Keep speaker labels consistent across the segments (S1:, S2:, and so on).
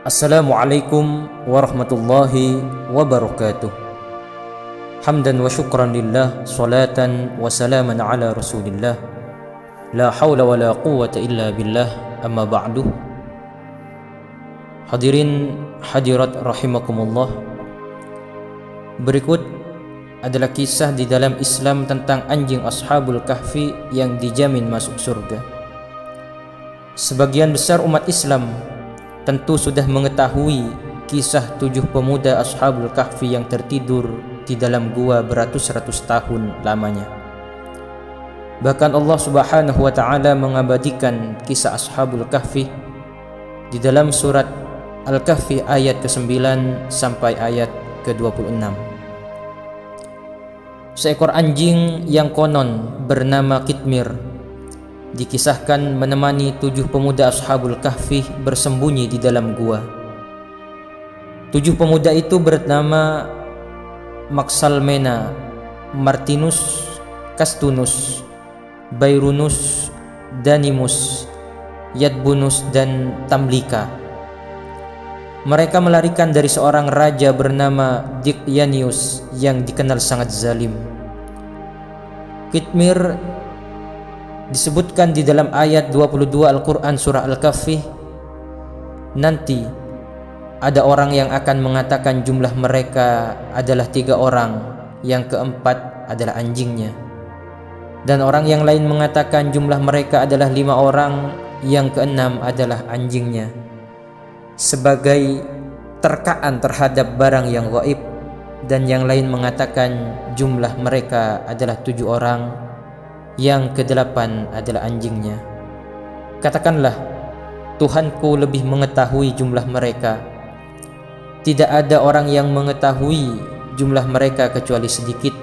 S1: Assalamualaikum warahmatullahi wabarakatuh. Hamdan wa syukran lillah, salatan wa salaman ala rasulillah. La hawla wa la quwwata illa billah, amma ba'du. Hadirin hadirat rahimakumullah. Berikut adalah kisah di dalam Islam tentang anjing Ashabul Kahfi yang dijamin masuk surga. Sebagian besar umat Islam tentu sudah mengetahui kisah 7 pemuda Ashabul Kahfi yang tertidur di dalam gua beratus-ratus tahun lamanya. Bahkan Allah Subhanahu wa taala mengabadikan kisah Ashabul Kahfi di dalam surat Al-Kahfi ayat ke-9 sampai ayat ke-26. Seekor anjing yang konon bernama Qitmir dikisahkan menemani 7 pemuda Ashabul Kahfi bersembunyi di dalam gua. 7 pemuda itu bernama Maksalmena, Martinus, Kastunus, Bairunus, Danimus, Yadbunus, dan Tamlika. Mereka melarikan dari seorang raja bernama Dicjanius yang dikenal sangat zalim. Qitmir disebutkan di dalam ayat 22 Al-Quran surah Al-Kahfi. Nanti ada orang yang akan mengatakan jumlah mereka adalah 3 orang, yang keempat adalah anjingnya. Dan orang yang lain mengatakan jumlah mereka adalah 5 orang, yang keenam adalah anjingnya, sebagai terkaan terhadap barang yang gaib. Dan yang lain mengatakan jumlah mereka adalah 7 orang, yang ke-8 adalah anjingnya. Katakanlah, Tuhanku lebih mengetahui jumlah mereka. Tidak ada orang yang mengetahui jumlah mereka kecuali sedikit.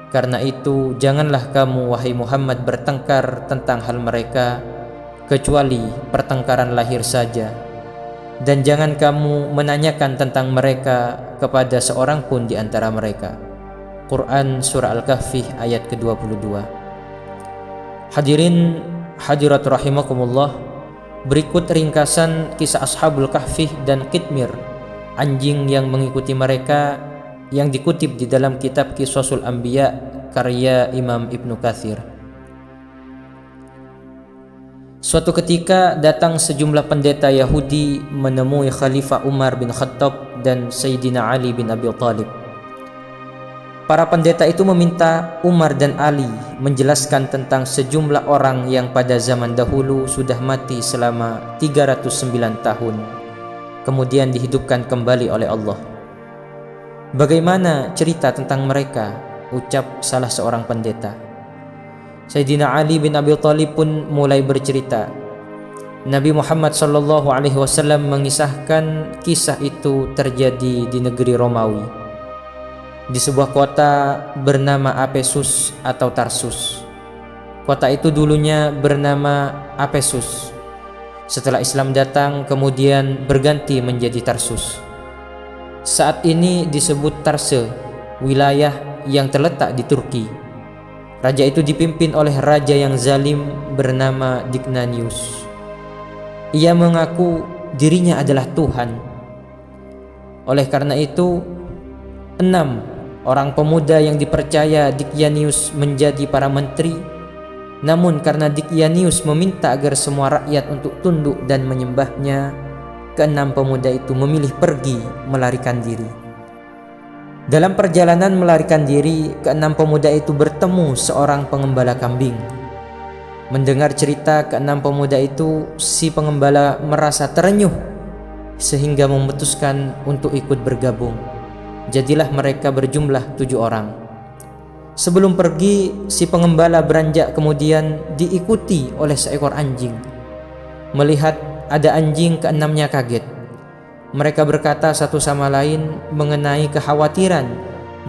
S1: Karena itu janganlah kamu wahai Muhammad bertengkar tentang hal mereka kecuali pertengkaran lahir saja. Dan jangan kamu menanyakan tentang mereka kepada seorang pun di antara mereka. Quran surah Al-Kahfi ayat ke-22. Hadirin hadirat rahimakumullah, berikut ringkasan kisah Ashabul Kahfi dan Qitmir, anjing yang mengikuti mereka, yang dikutip di dalam kitab Qisasul Anbiya karya Imam Ibnu Katsir. Suatu ketika datang sejumlah pendeta Yahudi menemui Khalifah Umar bin Khattab dan Sayyidina Ali bin Abi Thalib. Para pendeta itu meminta Umar dan Ali menjelaskan tentang sejumlah orang yang pada zaman dahulu sudah mati selama 309 tahun, kemudian dihidupkan kembali oleh Allah. Bagaimana cerita tentang mereka? Ucap salah seorang pendeta. Sayyidina Ali bin Abi Thalib pun mulai bercerita. Nabi Muhammad SAW mengisahkan kisah itu terjadi di negeri Romawi, di sebuah kota bernama Apesus atau Tarsus. Kota itu dulunya bernama Apesus. Setelah Islam datang, kemudian berganti menjadi Tarsus. Saat ini disebut Tarse, wilayah yang terletak di Turki. Raja itu dipimpin oleh raja yang zalim bernama Dicjanius. Ia mengaku dirinya adalah Tuhan. Oleh karena itu, 6 orang pemuda yang dipercaya Dicjanius menjadi para menteri. Namun karena Dicjanius meminta agar semua rakyat untuk tunduk dan menyembahnya, ke-6 pemuda itu memilih pergi melarikan diri. Dalam perjalanan melarikan diri, ke-6 pemuda itu bertemu seorang pengembala kambing. Mendengar cerita ke-6 pemuda itu, si pengembala merasa terenyuh sehingga memutuskan untuk ikut bergabung. Jadilah mereka berjumlah 7 orang. Sebelum pergi, si pengembala beranjak kemudian diikuti oleh seekor anjing. Melihat ada anjing, ke-6-nya kaget. Mereka berkata satu sama lain mengenai kekhawatiran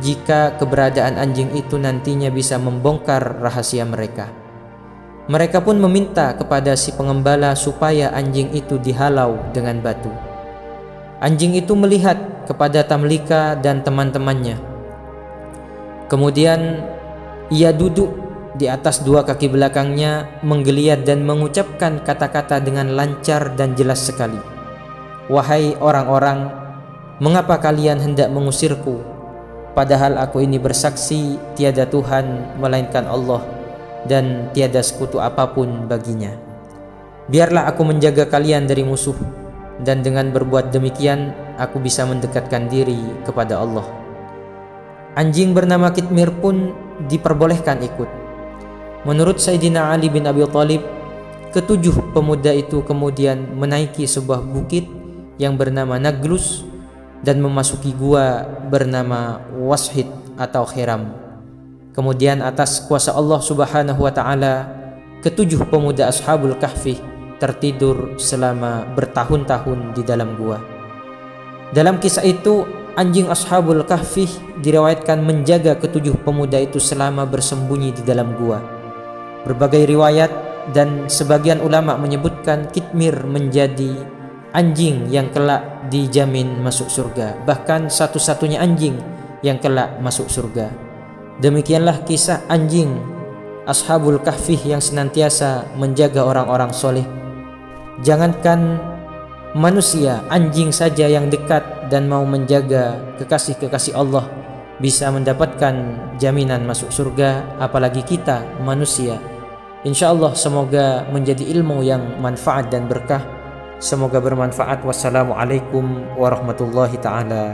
S1: jika keberadaan anjing itu nantinya bisa membongkar rahasia mereka. Mereka pun meminta kepada si pengembala supaya anjing itu dihalau dengan batu. Anjing itu melihat kepada Tamlika dan teman-temannya. Kemudian ia duduk di atas 2 kaki belakangnya, menggeliat dan mengucapkan kata-kata dengan lancar dan jelas sekali. "Wahai orang-orang, mengapa kalian hendak mengusirku? Padahal aku ini bersaksi tiada Tuhan melainkan Allah dan tiada sekutu apapun baginya. Biarlah aku menjaga kalian dari musuh, dan dengan berbuat demikian aku bisa mendekatkan diri kepada Allah." Anjing bernama Qitmir pun diperbolehkan ikut. Menurut Sayyidina Ali bin Abi Thalib, ketujuh pemuda itu kemudian menaiki sebuah bukit yang bernama Naglus dan memasuki gua bernama Washid atau Khiram. Kemudian atas kuasa Allah Subhanahu wa taala, ketujuh pemuda Ashabul Kahfi tertidur selama bertahun-tahun di dalam gua. Dalam kisah itu, anjing Ashabul Kahfi diriwayatkan menjaga ketujuh pemuda itu selama bersembunyi di dalam gua. Berbagai riwayat dan sebagian ulama menyebutkan Qitmir menjadi anjing yang kelak dijamin masuk surga, bahkan satu-satunya anjing yang kelak masuk surga. Demikianlah kisah anjing Ashabul Kahfi yang senantiasa menjaga orang-orang soleh. Jangankan manusia, anjing saja yang dekat dan mau menjaga kekasih-kekasih Allah bisa mendapatkan jaminan masuk surga, apalagi kita manusia. InsyaAllah semoga menjadi ilmu yang manfaat dan berkah. Semoga bermanfaat. Wassalamualaikum warahmatullahi ta'ala